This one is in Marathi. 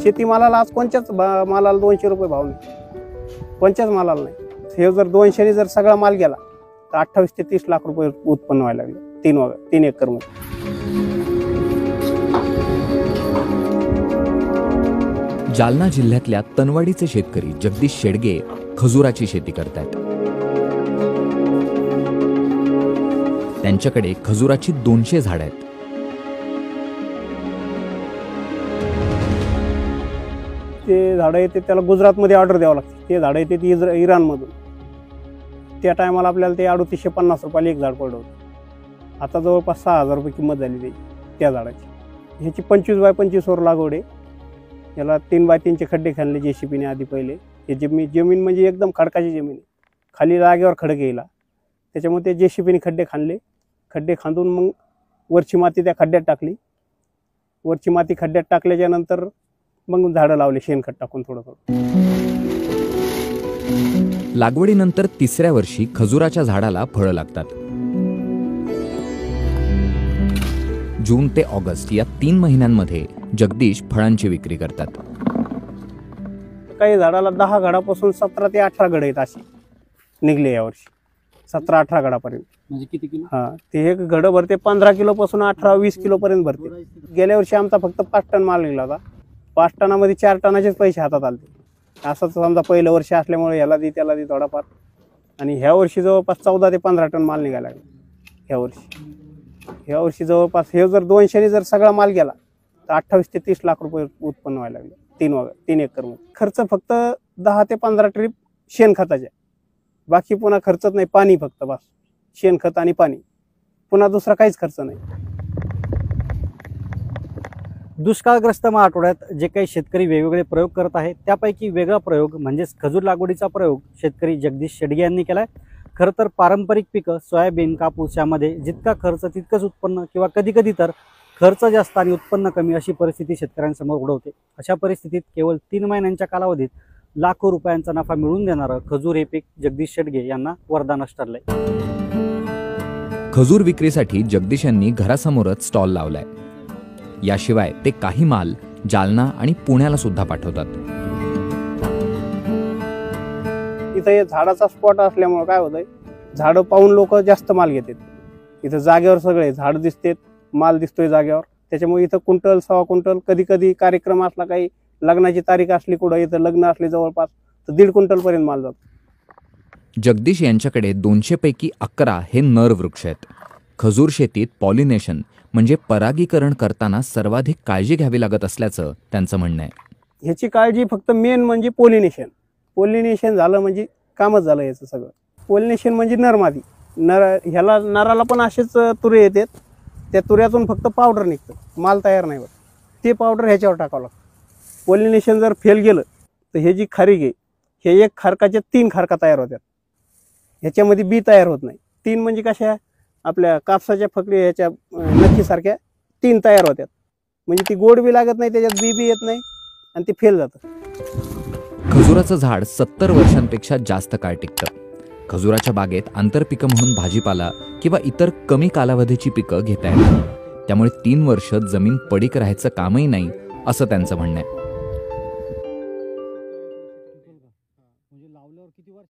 शेतीमालाला आज कोणत्याच मालाला 200 रुपये भाव नाही, कोणत्याच मालाला नाही. हे जर 200 ने जर सगळा माल गेला तर 28 ते 30 लाख रुपये उत्पन्न व्हायला लागले 3 एकर मध्ये. जालना जिल्ह्यातल्या तनवाडीचे शेतकरी जगदीश शेडगे खजुराची शेती करतात. त्यांच्याकडे खजुराची 200 झाडं आहेत. ते झाडं येते त्याला गुजरातमध्ये ऑर्डर द्यावं लागते. ते झाडं येते इराणमधून. त्या टायमाला आपल्याला ते 3850 रुपयाला एक झाड पडलं होतं. आता जवळपास 6000 रुपये किंमत झाली त्याची त्या झाडाची. ह्याची 25 बाय 25 वर लागवड आहे. याला 3 बाय 3 चे खड्डे खाल्ले JCBने आधी पहिले. हे जमीन म्हणजे एकदम खडकाची जमीन आहे, खाली जागेवर खडक येईल. त्याच्यामुळे ते JCBने खड्डे खाल्ले. खड्डे खांदून मग वरची माती त्या खड्ड्यात टाकली. वरची माती खड्ड्यात टाकल्याच्या नंतर मग झाडं लावले शेणखत टाकून थोडं थोडं. लागवडीनंतर 3ऱ्या वर्षी खजुराच्या झाडाला फळं लागतात. जून ते ऑगस्ट या 3 महिन्यांमध्ये जगदीश फळांची विक्री करतात. काही झाडाला 10 घडापासून 17 ते 18 घड आहेत अशी निघले यावर्षी. 17-18 घडापर्यंत. म्हणजे किती किलो? हा, ते एक घड भरते 15 किलो पासून 18-20 किलो पर्यंत भरते. गेल्या वर्षी आमचा फक्त 5 टन माल निघला होता. 5 टनामध्ये 4 टनाचेच पैसे हातात आले. असंच समजा पहिलं वर्ष असल्यामुळे याला दे त्याला दे थोडाफार. आणि ह्या वर्षी जवळपास 14 ते 15 टन माल निघायला लागला ह्या वर्षी जवळपास. हे जर 200 ने जर सगळा माल गेला तर 28 ते 30 लाख रुपये उत्पन्न व्हायला लागले 3 एकर मध्ये. खर्च फक्त 10 ते 15 ट्रिप शेणखताच्या, बाकी पुन्हा खर्चच नाही. पाणी फक्त बस, शेणखत आणि पाणी, पुन्हा दुसरा काहीच खर्च नाही. दुष्काळग्रस्त मराठवाड्यात जे काही शेतकरी वेगवेगळे प्रयोग करत आहेत त्यापैकी वेगळा प्रयोग म्हणजेच खजूर लागवडीचा प्रयोग शेतकरी जगदीश शेडगे यांनी केलाय. खरं तर पारंपरिक पिकं सोयाबीन, कापूस यामध्ये जितका खर्च तितकंच उत्पन्न किंवा कधी कधी तर खर्च जास्त आणि उत्पन्न कमी अशी परिस्थिती शेतकऱ्यांसमोर उडवते. अशा परिस्थितीत केवळ 3 महिन्यांच्या कालावधीत लाखो रुपयांचा नफा मिळवून देणारं खजूर हे पीक जगदीश शेडगे यांना वरदानच ठरलंय. खजूर विक्रीसाठी जगदीश यांनी घरासमोरच स्टॉल लावलाय. याशिवाय ते काही माल जालना आणि पुण्याला सुद्धा पाठवतात. इथं झाडाचा स्पॉट असल्यामुळे काय होतंय, झाडं पाहून लोक जास्त माल घेतात. इथं जागेवर सगळे झाड दिसतात, माल दिसतोय जागेवर. त्याच्यामुळे इथं क्विंटल 1.25 क्विंटल, कधी कधी कार्यक्रम असला, काही लग्नाची तारीख असली, कुठं इथं लग्न असले जवळपास तर 1.5 क्विंटल पर्यंत माल जातो. जगदीश यांच्याकडे 200 पैकी 11 हे नर वृक्ष आहेत. खजूर शेतीत पॉलिनेशन म्हणजे परागीकरण करताना सर्वाधिक काळजी घ्यावी लागत असल्याचं त्यांचं म्हणणं आहे. ह्याची काळजी फक्त मेन म्हणजे पोलिनेशन झालं म्हणजे कामच झालं याचं सगळं. पोलिनेशन म्हणजे नरमादी. ह्याला नराला पण असेच तुरे येतात. त्या तुऱ्यातून फक्त पावडर निघतं, माल तयार नाही होत. ते पावडर ह्याच्यावर टाकावं लागतं. पोलिनेशन जर फेल गेलं तर हे जी खारीक आहे, हे एक खारकाच्या 3 खारका तयार होतात. ह्याच्यामध्ये बी तयार होत नाही. 3 म्हणजे कशा, आपल्या कापसाच्या फकडी ह्याच्या नक्कीसारख्या 3 तयार होतात. म्हणजे ती गोड बी लागत नाही, त्याच्यात बी येत नाही आणि ते फेल जातं. खजुराचं झाड 70 वर्षांपेक्षा जास्त काळ टिकतं. खजुराच्या बागेत आंतरपिकं म्हणून भाजीपाला किंवा इतर कमी कालावधीची पिकं घेता येतात. त्यामुळे 3 वर्ष जमीन पडीक राहायचं कामही नाही असं त्यांचं म्हणणं आहे.